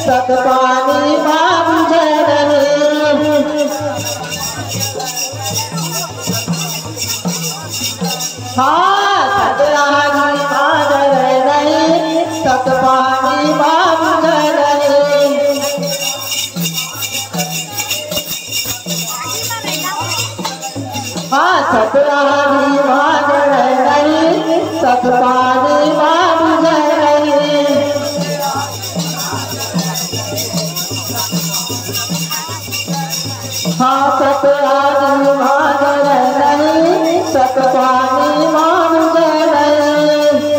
सतपानी माम जरनी हाँ सतरानी माजरनी सतपानी माम जरनी हाँ सतरानी माजरनी सतपानी माम जरनी हाँ सतरानी माजरनी सतपानी माम जरनी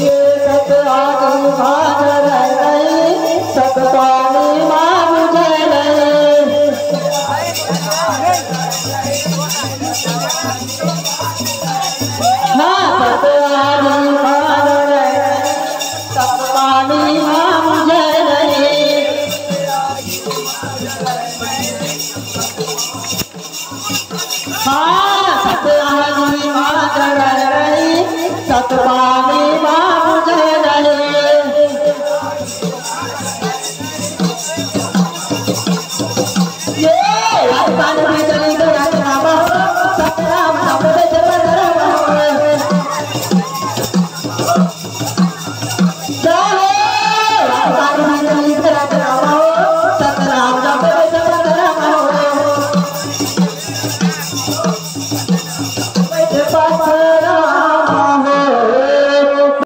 ये सतरानी माजरनी सतपानी माम जरनी हाँ सतरानी माजरनी सतपानी माम जरनी हाँ सतरानी माजरनी सतपानी